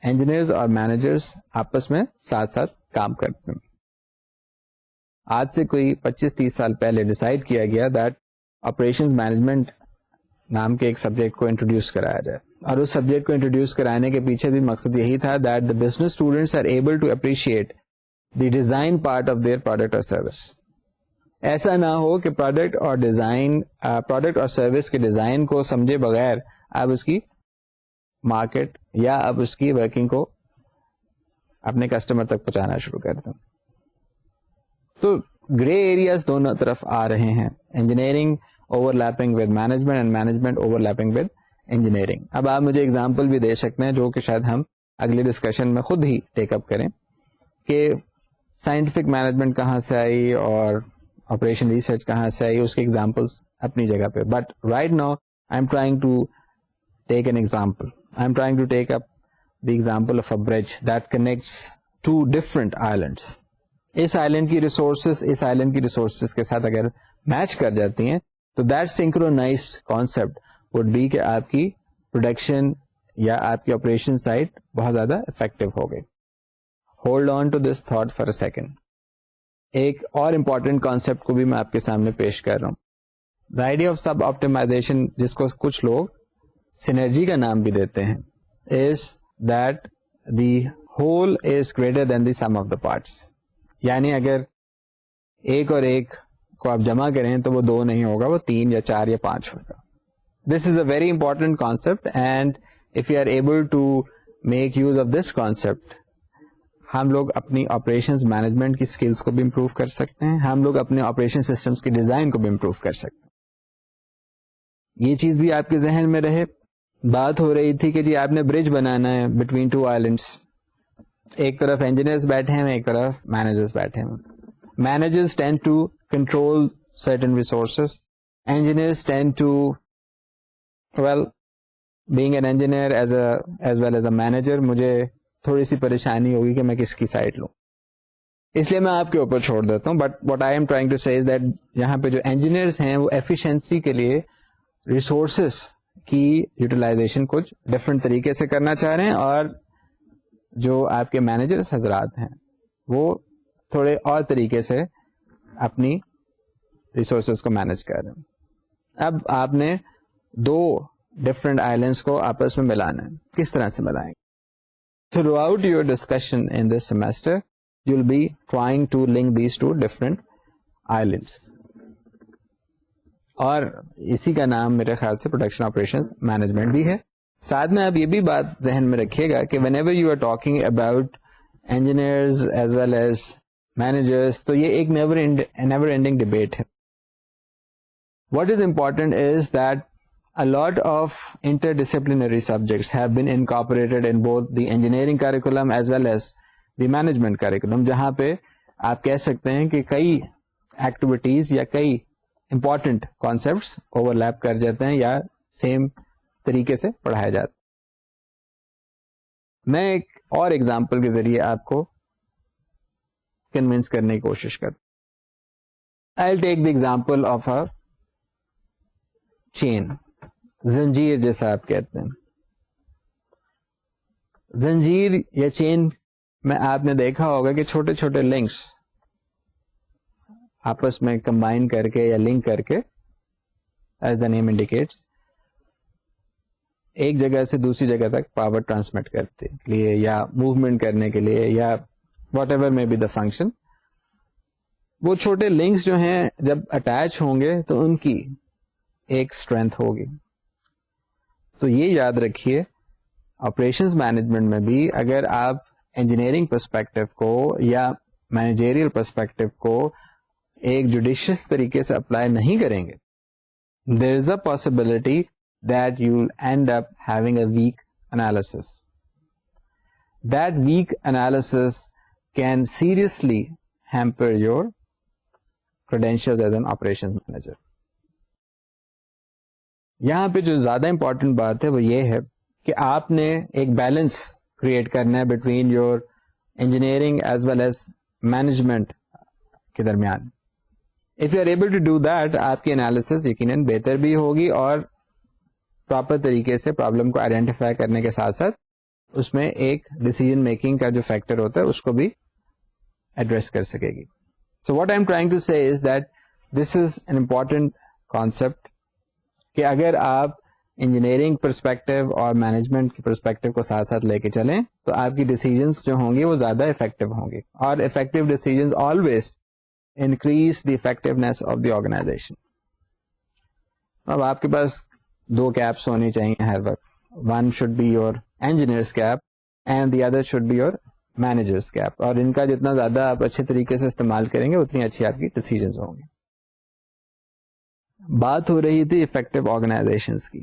engineers اور مینیجرس آپس میں ساتھ ساتھ کام کرتے ہیں. آج سے کوئی 25-30 سال پہلے ڈیسائیڈ کیا گیا دیٹ آپریشنز مینجمنٹ نام کے ایک سبجیکٹ کو انٹروڈیوس کرایا جائے, اور اس سبجیکٹ کو انٹروڈیوس کرانے کے پیچھے بھی مقصد یہی تھا that the business students are able to appreciate the design part of their product اور سروس. ایسا نہ ہو کہ پروڈکٹ اور سروس کے ڈیزائن کو سمجھے بغیر آپ اس کی مارکیٹ یا آپ اس کی ورکنگ کو اپنے کسٹمر تک پہنچانا شروع کر دیں. تو گرے ایریاز دونوں طرف آ رہے ہیں, engineering over lapping with management and management over lapping with engineering. اب آپ مجھے اگزامپل بھی دے سکتے ہیں جو کہ شاید ہم اگلی ڈسکشن میں خود ہی ٹیک اپ کریں کہ سائنٹیفک مینجمنٹ کہاں سے آئی اور آپریشن ریسرچ کہاں سے آئی, اس کے ایگزامپلس اپنی جگہ پہ. But right now I am trying to take an example. I am trying to take up the example of a bridge that connects two different islands. اس آئلینڈ کی ریسورسز اس island کی ریسورسز کے ساتھ اگر میچ کر جاتی ہیں تو that synchronized concept would be کہ آپ کی پروڈکشن یا آپ کی آپریشن سائٹ بہت زیادہ افیکٹو ہو گئی. Hold on to this thought for a second. ایک اور امپورٹنٹ کانسیپٹ کو بھی میں آپ کے سامنے پیش کر رہا ہوں. The idea of suboptimization, جس کو کچھ لوگ سینرجی کا نام بھی دیتے ہیں, is that the whole is greater than the some of the parts. یعنی اگر ایک اور ایک کو آپ جمع کریں تو وہ 2 نہیں ہوگا, وہ 3 یا 4 یا 5 ہوگا. This is a very important concept, and if you are able to make use of this concept, ہم لوگ اپنی آپریشنز مینجمنٹ کی اسکلس کو بھی امپروو کر سکتے ہیں, ہم لوگ اپنے آپریشن سسٹمز کی ڈیزائن کو بھی امپروو کر سکتے ہیں. یہ چیز بھی آپ کے ذہن میں رہے بات ہو رہی تھی کہ جی آپ نے برج بنانا ہے بٹوین ٹو آئلینڈس. ایک طرف انجینئرز بیٹھے ہیں, ایک طرف مینیجرز بیٹھے ہیں. Managers tend to control certain resources. Engineers tend to, well, being an engineer as well as a manager, مجھے تھوڑی سی پریشانی ہوگی کہ میں کس کی سائڈ لوں, اس لیے میں آپ کے اوپر چھوڑ دیتا ہوں. But what I am trying to say is that یہاں پہ جو انجینئرس ہیں وہ ایفیشنسی کے لیے ریسورسز کی یوٹیلائزیشن کچھ ڈفرینٹ طریقے سے کرنا چاہ رہے ہیں, اور جو آپ کے مینیجرس حضرات ہیں وہ تھوڑے اور طریقے سے اپنی ریسورسز کو مینج کر رہے ہیں. اب آپ نے دو ڈفرنٹ آئلینڈس کو آپس میں ملانا ہے. کس طرح سے ملائیں گے؟ Throughout your discussion in this semester you will be trying to link these two different islands, اور اسی کا نام میرے خیال سے پروڈکشن آپریشنز مینجمنٹ بھی ہے. ساتھ میں آپ یہ بھی بات ذہن میں رکھیے گا کہ whenever you are talking about engineers as well as managers, تو یہ ایک نیور اینڈنگ ڈبیٹ ہے. What is important is that a lot of interdisciplinary subjects have been incorporated in both the engineering curriculum as well as the management curriculum, جہاں پہ آپ کہہ سکتے ہیں کہ کئی ایکٹیویٹیز یا کئی امپورٹنٹ کانسیپٹس اوور لیپ کر جاتے ہیں یا سیم طریقے سے پڑھائے جاتے ہیں. میں ایک اور ایگزامپل کے ذریعے آپ کو کنونس کرنے کی کوشش کرتا ہوں. I'll take the example of a چین, زنجیر جیسا آپ کہتے ہیں. زنجیر یا چین میں آپ نے دیکھا ہوگا کہ چھوٹے چھوٹے لنکس آپس میں کمبائن کر کے یا لنک کر کے, ایز دا نیم انڈیکیٹس, ایک جگہ سے دوسری جگہ تک پاور ٹرانسمٹ کرتے کے لیے یا موومنٹ کرنے کے لیے یا واٹ ایور میں بی دا فنکشن. وہ چھوٹے لنکس جو ہیں جب اٹیچ ہوں گے تو ان کی ایک اسٹرینتھ ہوگی. تو یہ یاد رکھیے آپریشنز مینجمنٹ میں بھی اگر آپ انجینئرنگ پرسپیکٹو کو یا مینیجریل پرسپیکٹو کو ایک جوڈیشیس طریقے سے اپلائی نہیں کریں گے, there is a possibility that you will end up having a weak analysis. That weak analysis can seriously hamper your credentials as an operations manager. یہاں پہ جو زیادہ امپورٹنٹ بات ہے وہ یہ ہے کہ آپ نے ایک بیلنس کریٹ کرنا ہے between your engineering as well as management کے درمیان. If you are able to do that, آپ کی انالیسس یقیناً بہتر بھی ہوگی اور پراپر طریقے سے پرابلم کو آئیڈینٹیفائی کرنے کے ساتھ ساتھ اس میں ایک ڈیسیجن میکنگ کا جو فیکٹر ہوتا ہے اس کو بھی ایڈریس کر سکے گی. So what I'm trying to say is that this is an important concept کہ اگر آپ انجینئرنگ پرسپیکٹو اور مینجمنٹ کی پرسپیکٹو کو ساتھ ساتھ لے کے چلیں تو آپ کی ڈیسیجنس جو ہوں گی وہ زیادہ افیکٹو ہوں گی, اور effective decisions always increase the effectiveness of the organization. اب آپ کے پاس دو کیپس ہونی چاہیے ہر وقت. One should be your engineers cap and the other should be your managers cap, اور ان کا جتنا زیادہ آپ اچھے طریقے سے استعمال کریں گے اتنی اچھی آپ کی ڈیسیجنز ہوں گی. بات ہو رہی تھی افیکٹو آرگنائزیشنز کی.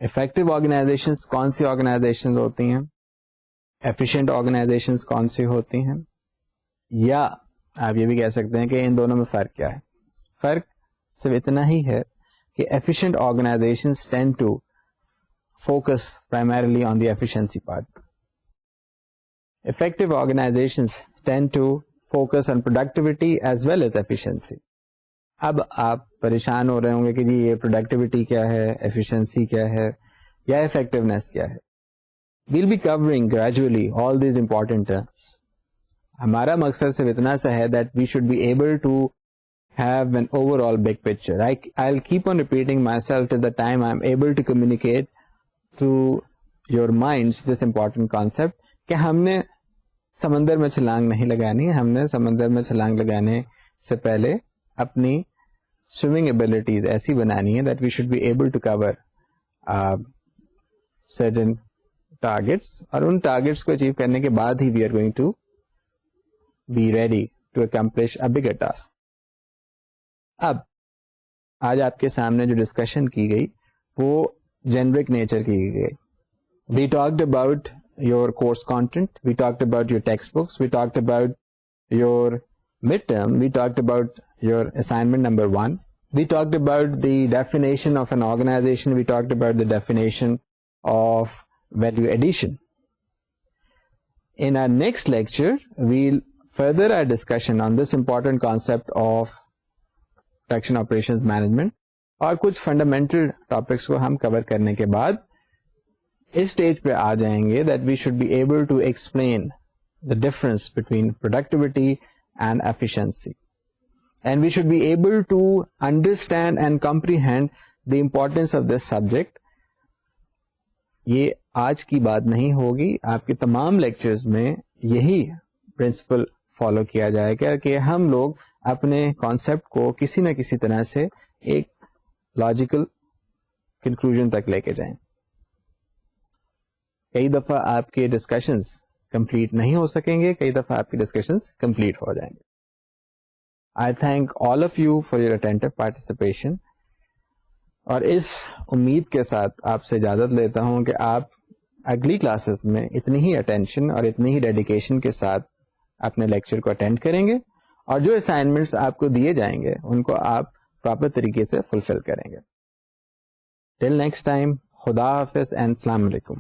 افیکٹو آرگنائزیشنز کون سی آرگنائزیشنز ہوتی ہیں, ایفیشینٹ آرگنائزیشنز کون سی ہوتی ہیں, یا آپ یہ بھی کہہ سکتے ہیں کہ ان دونوں میں فرق کیا ہے. فرق صرف اتنا ہی ہے کہ efficient organizations tend to focus primarily on the efficiency part. Effective organizations tend to focus on productivity as well as efficiency. اب آپ پریشان ہو رہے ہوں گے کہ جی یہ پروڈکٹیوٹی کیا ہے, ایفیشنسی کیا ہے, یا افیکٹونیس کیا ہے. We'll be covering gradually all these important terms. ہمارا مقصد صرف اتنا سا ہے that we should be able to have an overall big picture. I'll keep on repeating myself till the time I'm able to communicate to your minds this important concept کہ ہم نے سمندر میں چھلانگ نہیں لگانی ہے. ہم نے سمندر میں چھلانگ لگانے سے پہلے اپنی سوئمنگ ایبلٹیز ایسی بنانی ہے that we should be able to cover certain targets, اور ان ٹارگیٹس کو اچیو کرنے کے بعد ہی we are going to be ready to accomplish a bigger task. اب آج آپ کے سامنے جو ڈسکشن کی گئی وہ جینرک نیچر کی گئی. We talked about your course content, we talked about your textbooks, we talked about your midterm, we talked about your assignment number 1, we talked about the definition of an organization, we talked about the definition of value addition. In our next lecture, we'll further our discussion on this important concept of production operations management, اور کچھ fundamental topics کو ہم کور کرنے کے بعد اس stage پہ آ جائیں گے that we should be able to explain the difference between productivity and efficiency, and we should be able to understand and comprehend the importance of this subject. یہ آج کی بات نہیں ہوگی, آپ کے تمام لیکچرز میں یہی پرنسپل فالو کیا جائے گا کہ ہم لوگ اپنے کانسیپٹ کو کسی نہ کسی طرح سے ایک لاجیکل کنکلوژن تک لے کے جائیں. کئی دفعہ آپ کے ڈسکشنز کمپلیٹ نہیں ہو سکیں گے, کئی دفعہ آپ کے ڈسکشنز کمپلیٹ ہو جائیں گے. I thank all of you for your attentive participation, اور اس امید کے ساتھ آپ سے اجازت لیتا ہوں کہ آپ اگلی کلاسز میں اتنی ہی اٹینشن اور اتنی ہی ڈیڈیکیشن کے ساتھ اپنے لیکچر کو اٹینڈ کریں گے, اور جو اسائنمنٹس آپ کو دیے جائیں گے ان کو آپ پراپر طریقے سے فلفل کریں گے. ٹل نیکسٹ ٹائم, خدا حافظ اینڈ السلام علیکم.